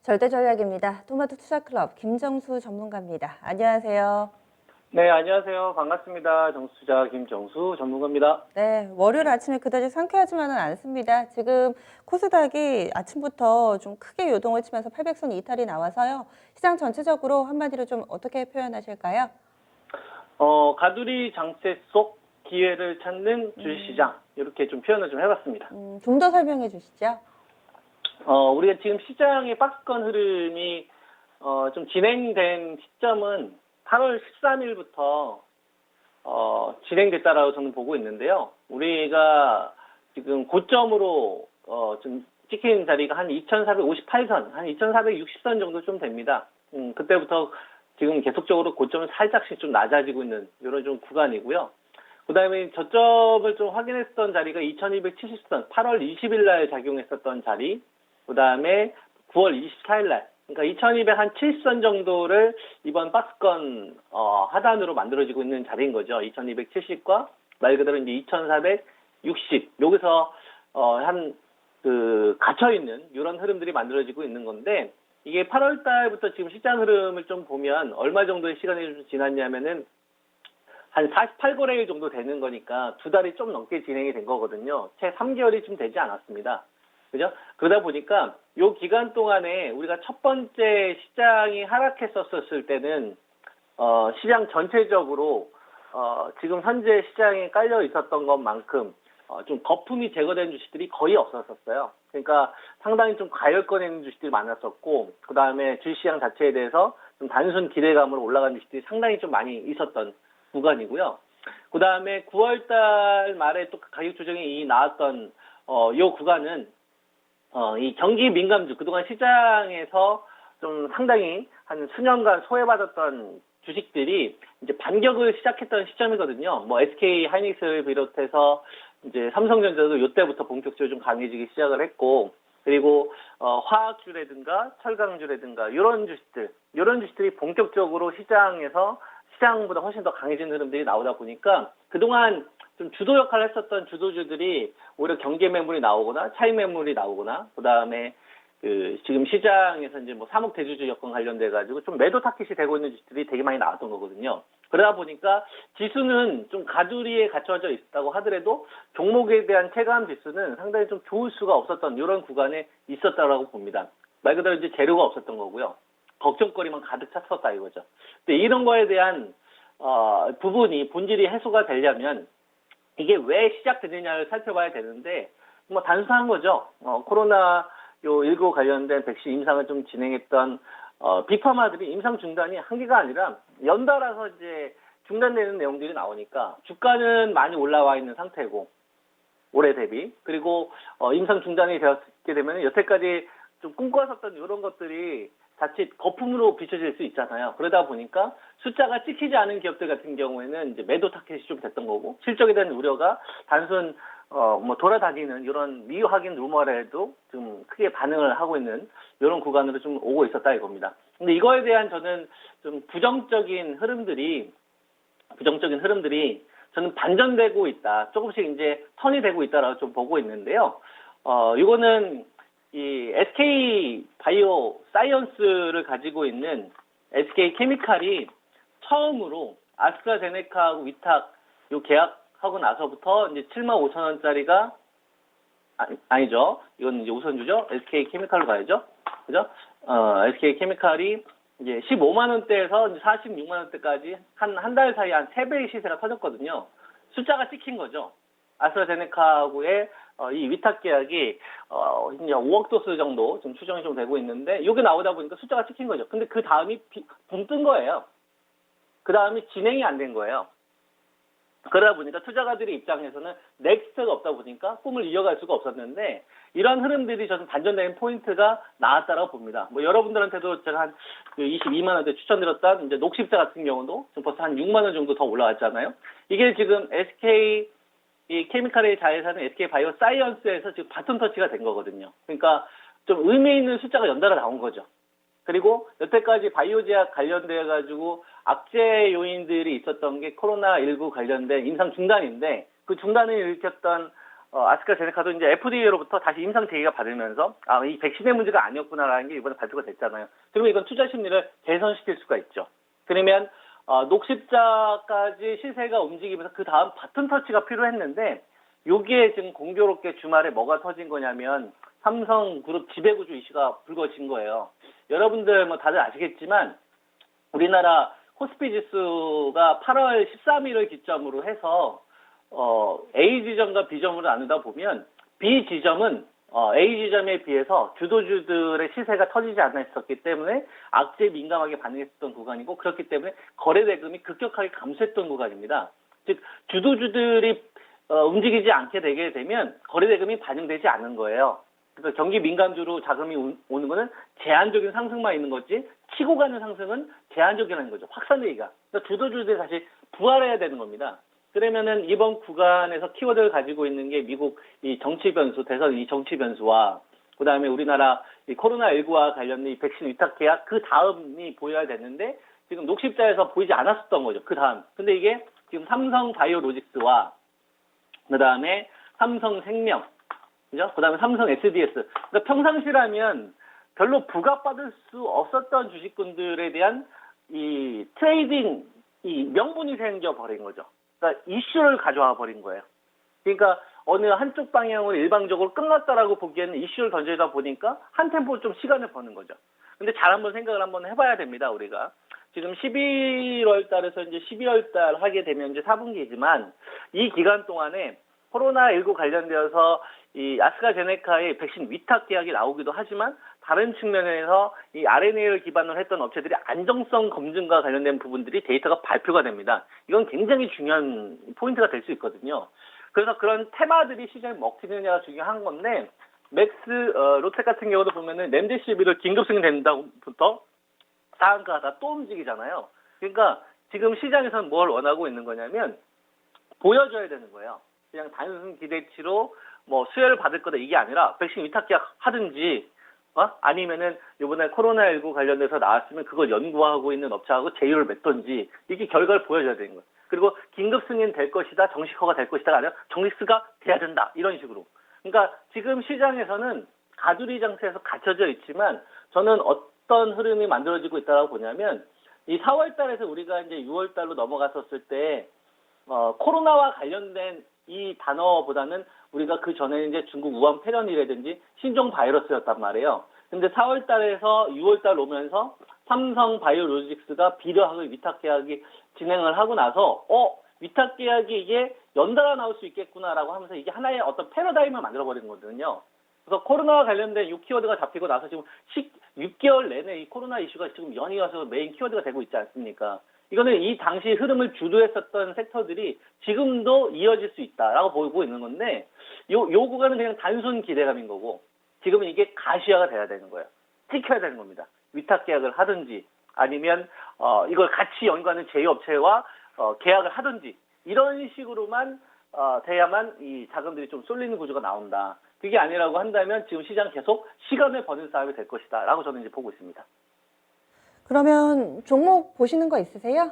절대전략입니다. 토마토 투자클럽 김정수 전문가입니다. 안녕하세요. 네, 안녕하세요. 반갑습니다. 정수투자 김정수 전문가입니다. 네, 월요일 아침에 그다지 상쾌하지만은 않습니다. 지금 코스닥이 아침부터 좀 크게 요동을 치면서 800선 이탈이 나와서요. 시장 전체적으로 한마디로 좀 어떻게 표현하실까요? 가두리 장세 속 기회를 찾는 주식시장, 이렇게 좀 표현을 좀 해봤습니다. 좀 더 설명해 주시죠. 우리가 지금 시장의 박스권 흐름이 좀 진행된 시점은 8월 13일부터 진행됐다라고 저는 보고 있는데요. 우리가 지금 고점으로 좀 찍힌 자리가 한 2,458선, 한 2,460선 정도 좀 됩니다. 그때부터 지금 계속적으로 고점은 살짝씩 좀 낮아지고 있는 이런 좀 구간이고요. 그 다음에 저점을 좀 확인했던 자리가 2,270선, 8월 20일 날 작용했었던 자리, 그 다음에 9월 24일 날, 그러니까 2,270선 정도를 이번 박스권 하단으로 만들어지고 있는 자리인 거죠. 2,270과 말 그대로 이제 2,460 여기서 갇혀 있는 이런 흐름들이 만들어지고 있는 건데, 이게 8월 달부터 지금 시장 흐름을 좀 보면 얼마 정도의 시간이 좀 지났냐면은 한 48거래일 정도 되는 거니까 두 달이 좀 넘게 진행이 된 거거든요. 채 3개월이 좀 되지 않았습니다. 그죠? 그러다 보니까 요 기간 동안에 우리가 첫 번째 시장이 하락했었을 때는 시장 전체적으로 지금 현재 시장에 깔려 있었던 것만큼 좀 거품이 제거된 주식들이 거의 없었어요. 그러니까 상당히 좀 가열권에 있는 주식들이 많았었고, 그 다음에 주식시장 자체에 대해서 좀 단순 기대감으로 올라간 주식들이 상당히 좀 많이 있었던 구간이고요. 그 다음에 9월달 말에 또 가격 조정이 나왔던 요 구간은 이 경기 민감주, 그동안 시장에서 좀 상당히 한 수년간 소외받았던 주식들이 이제 반격을 시작했던 시점이거든요. 뭐 SK 하이닉스를 비롯해서 이제 삼성전자도 이때부터 본격적으로 좀 강해지기 시작을 했고, 그리고 화학주라든가 철강주라든가 이런 주식들이 본격적으로 시장보다 훨씬 더 강해진 흐름들이 나오다 보니까 그동안 좀 주도 역할을 했었던 주도주들이 오히려 경계 매물이 나오거나 차익 매물이 나오거나, 그 다음에 지금 시장에서 이제 뭐 사목 대주주 여건 관련돼 가지고 좀 매도 타깃이 되고 있는 주식들이 되게 많이 나왔던 거거든요. 그러다 보니까 지수는 좀 가두리에 갖춰져 있다고 하더라도 종목에 대한 체감 지수는 상당히 좀 좋을 수가 없었던 이런 구간에 있었다라고 봅니다. 말 그대로 이제 재료가 없었던 거고요. 걱정거리만 가득 찼었다 이거죠. 근데 이런 거에 대한 부분이 본질이 해소가 되려면 이게 왜 시작되느냐를 살펴봐야 되는데, 뭐 단순한 거죠. 코로나19 관련된 백신 임상을 좀 진행했던 빅파마들이 임상 중단이 한 개가 아니라 연달아서 이제 중단되는 내용들이 나오니까 주가는 많이 올라와 있는 상태고, 올해 대비. 그리고 임상 중단이 되었게 되면 여태까지 좀 꿈꿔왔었던 이런 것들이 자칫 거품으로 비춰질 수 있잖아요. 그러다 보니까 숫자가 찍히지 않은 기업들 같은 경우에는 이제 매도 타켓이 좀 됐던 거고, 실적에 대한 우려가 단순 뭐 돌아다니는 이런 미확인 루머라도 좀 크게 반응을 하고 있는 이런 구간으로 좀 오고 있었다 이겁니다. 근데 이거에 대한 저는 좀 부정적인 흐름들이 저는 반전되고 있다. 조금씩 이제 턴이 되고 있다라고 좀 보고 있는데요. 이거는 이 SK 바이오 사이언스를 가지고 있는 SK 케미칼이 처음으로 아스트라제네카하고 위탁 요 계약하고 나서부터 이제 75,000원짜리가 아니죠. 이건 이제 우선주죠. SK 케미칼로 가야죠. 그죠? SK 케미칼이 이제 15만 원대에서 46만 원대까지 한 달 사이에 한 3배의 시세가 터졌거든요. 숫자가 찍힌 거죠. 아스트라제네카하고의 이 위탁 계약이 이제 5억 도수 정도 좀 추정이 좀 되고 있는데, 이게 나오다 보니까 숫자가 찍힌 거죠. 근데 그 다음이 붕 뜬 거예요. 그 다음이 진행이 안 된 거예요. 그러다 보니까 투자가들의 입장에서는 넥스트가 없다 보니까 꿈을 이어갈 수가 없었는데, 이런 흐름들이 저는 반전되는 포인트가 나왔다고 봅니다. 뭐 여러분들한테도 제가 한 22만 원대 추천드렸던 이제 녹십자 같은 경우도 지금 벌써 한 6만 원 정도 더 올라왔잖아요. 이게 지금 SK 이 케미칼의 자회사는 SK 바이오 사이언스에서 지금 바톤 터치가 된 거거든요. 그러니까 좀 의미 있는 숫자가 연달아 나온 거죠. 그리고 여태까지 바이오 제약 관련돼 가지고 악재 요인들이 있었던 게 코로나19 관련된 임상 중단인데, 그 중단을 일으켰던 아스트라제네카도 이제 FDA로부터 다시 임상 제의가 받으면서 이 백신의 문제가 아니었구나라는 게 이번에 발표가 됐잖아요. 그러면 이건 투자 심리를 개선시킬 수가 있죠. 그러면 녹십자까지 시세가 움직이면서 그 다음 바톤 터치가 필요했는데 여기에 지금 공교롭게 주말에 뭐가 터진 거냐면 삼성그룹 지배구조 이슈가 불거진 거예요. 여러분들 뭐 다들 아시겠지만 우리나라 코스피 지수가 8월 13일을 기점으로 해서 A 지점과 B 지점으로 나누다 보면 B 지점은 A 지점에 비해서 주도주들의 시세가 터지지 않았었기 때문에 악재에 민감하게 반응했던 구간이고 그렇기 때문에 거래 대금이 급격하게 감소했던 구간입니다. 즉 주도주들이 움직이지 않게 되게 되면 거래 대금이 반영되지 않는 거예요. 그래서 경기 민감주로 자금이 오는 거는 제한적인 상승만 있는 거지 치고 가는 상승은 제한적이라는 거죠. 확산되기가. 그러니까 주도주들이 다시 부활해야 되는 겁니다. 그러면은 이번 구간에서 키워드를 가지고 있는 게 미국 이 정치 변수, 대선 이 정치 변수와 그다음에 우리나라 이 코로나19와 관련된 이 백신 위탁 계약 그 다음이 보여야 됐는데 지금 녹십자에서 보이지 않았었던 거죠. 그 다음. 근데 이게 지금 삼성 바이오로직스와 그다음에 삼성생명, 그죠? 그다음에 삼성 SDS. 그러니까 평상시라면 별로 부각받을 수 없었던 주식군들에 대한 이 트레이딩 이 명분이 생겨 버린 거죠. 그러니까 이슈를 가져와 버린 거예요. 그러니까 어느 한쪽 방향으로 일방적으로 끝났다라고 보기에는 이슈를 던지다 보니까 한 템포 좀 시간을 버는 거죠. 근데 잘 한번 생각을 한번 해봐야 됩니다, 우리가. 지금 11월 달에서 이제 12월 달 하게 되면 이제 4분기지만 이 기간 동안에 코로나19 관련되어서 이 아스트라제네카의 백신 위탁 계약이 나오기도 하지만 다른 측면에서 이 RNA를 기반으로 했던 업체들이 안정성 검증과 관련된 부분들이 데이터가 발표가 됩니다. 이건 굉장히 중요한 포인트가 될 수 있거든요. 그래서 그런 테마들이 시장에 먹히느냐가 중요한 건데 롯데 같은 경우도 보면은 렘데시비를 긴급 승인된다부터 상한가가 또 움직이잖아요. 그러니까 지금 시장에서는 뭘 원하고 있는 거냐면 보여줘야 되는 거예요. 그냥 단순 기대치로 뭐 수혜를 받을 거다 이게 아니라 백신 위탁 계약 하든지 아니면은 이번에 코로나19 관련돼서 나왔으면 그걸 연구하고 있는 업체하고 제휴를 맺던지 이게 결과를 보여줘야 되는 거예요. 그리고 긴급 승인 될 것이다, 정식화가 될 것이다가 아니라 정식화가 돼야 된다 이런 식으로. 그러니까 지금 시장에서는 가두리 장세에서 갇혀져 있지만 저는 어떤 흐름이 만들어지고 있다고 보냐면 이 4월 달에서 우리가 이제 6월 달로 넘어갔었을 때 코로나와 관련된 이 단어보다는 우리가 그 전에 이제 중국 우한 폐렴이라든지 신종 바이러스였단 말이에요. 근데 4월 달에서 6월 달 오면서 삼성 바이오로직스가 비료학의 위탁 계약이 진행을 하고 나서 위탁 계약이 이게 연달아 나올 수 있겠구나라고 하면서 이게 하나의 어떤 패러다임을 만들어 버린 거거든요. 그래서 코로나와 관련된 이 키워드가 잡히고 나서 지금 6개월 내내 이 코로나 이슈가 지금 연이어서 메인 키워드가 되고 있지 않습니까? 이거는 이 당시 흐름을 주도했었던 섹터들이 지금도 이어질 수 있다라고 보고 있는 건데 요 구간은 그냥 단순 기대감인 거고 지금은 이게 가시화가 돼야 되는 거예요. 찍혀야 되는 겁니다. 위탁 계약을 하든지 아니면 이걸 같이 연구하는 제휴업체와 계약을 하든지 이런 식으로만 돼야만 이 자금들이 좀 쏠리는 구조가 나온다. 그게 아니라고 한다면 지금 시장 계속 시간을 버는 싸움이 될 것이다 라고 저는 이제 보고 있습니다. 그러면 종목 보시는 거 있으세요?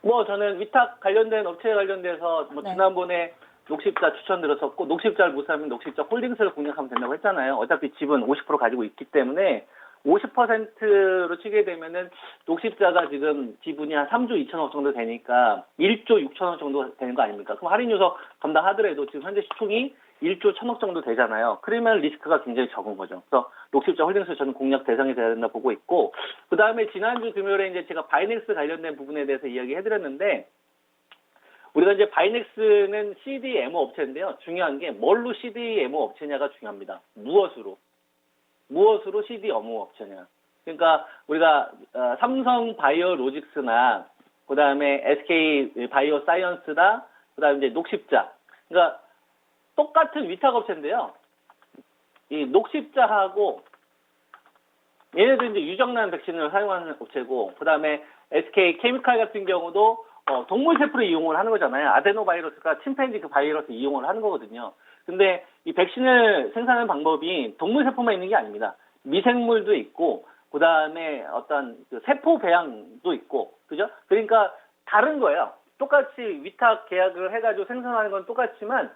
뭐 저는 위탁 관련된 업체에 관련돼서 뭐 네. 지난번에 녹십자 추천드렸었고 녹십자를 못 사면 녹십자 홀딩스를 공략하면 된다고 했잖아요. 어차피 집은 50% 가지고 있기 때문에 50%로 치게 되면은 녹십자가 지금 지분이 한 3조 2천억 정도 되니까 1조 6천억 정도 되는 거 아닙니까? 그럼 할인 요소 감당하더라도 지금 현재 시총이 1조 1천억 정도 되잖아요. 그러면 리스크가 굉장히 적은 거죠. 그래서 녹십자 홀딩스 저는 공략 대상이 돼야 된다 보고 있고 그 다음에 지난주 금요일에 이제 제가 바이넥스 관련된 부분에 대해서 이야기해드렸는데 우리가 이제 바이넥스는 CDMO 업체인데요. 중요한 게 뭘로 CDMO 업체냐가 중요합니다. 무엇으로 CDMO 업체냐. 그러니까 우리가 삼성 바이오로직스나 그다음에 SK 바이오사이언스나 그다음에 이제 녹십자. 그러니까 똑같은 위탁 업체인데요. 이 녹십자하고 얘네도 이제 유정란 백신을 사용하는 업체고 그다음에 SK 케미칼 같은 경우도 동물 세포를 이용을 하는 거잖아요. 아데노바이러스가 침팬지 그 바이러스 이용을 하는 거거든요. 근데 이 백신을 생산하는 방법이 동물 세포만 있는 게 아닙니다. 미생물도 있고 그다음에 어떤 그 세포 배양도 있고 그죠? 그러니까 다른 거예요. 똑같이 위탁 계약을 해가지고 생산하는 건 똑같지만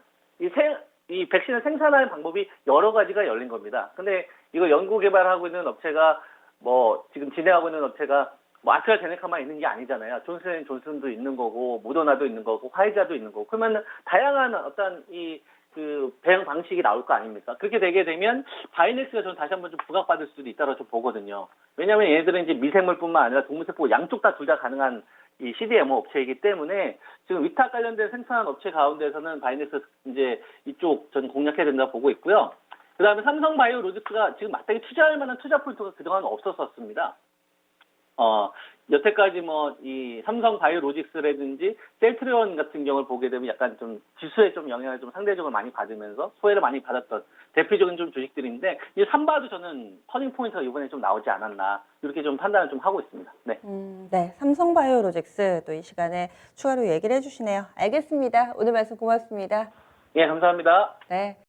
이 백신을 생산하는 방법이 여러 가지가 열린 겁니다. 근데 이거 연구 개발하고 있는 업체가 뭐 지금 진행하고 있는 업체가 뭐 아스트라제네카만 있는 게 아니잖아요. 존슨앤존슨도 있는 거고 모더나도 있는 거고 화이자도 있는 거고 그러면 다양한 어떤 그 배양 방식이 나올 거 아닙니까? 그렇게 되게 되면 바이넥스가 저는 다시 한번 좀 부각받을 수도 있다고 좀 보거든요. 왜냐하면 얘네들은 이제 미생물뿐만 아니라 동물세포 양쪽 다 둘 다 가능한 이 CDMO 업체이기 때문에 지금 위탁 관련된 생산 업체 가운데서는 바이넥스 이제 이쪽 전 공략해야 된다고 보고 있고요. 그다음에 삼성바이오로직스가 지금 마땅히 투자할 만한 투자 포인트가 그동안 없었었습니다. 여태까지 뭐 이 삼성바이오로직스라든지 셀트리온 같은 경우를 보게 되면 약간 좀 지수에 좀 영향을 좀 상대적으로 많이 받으면서 소외를 많이 받았던 대표적인 좀 주식들인데 이 삼바도 저는 터닝 포인트가 이번에 좀 나오지 않았나 이렇게 좀 판단을 좀 하고 있습니다. 네. 네. 삼성바이오로직스 또 이 시간에 추가로 얘기를 해주시네요. 알겠습니다. 오늘 말씀 고맙습니다. 예, 감사합니다. 네.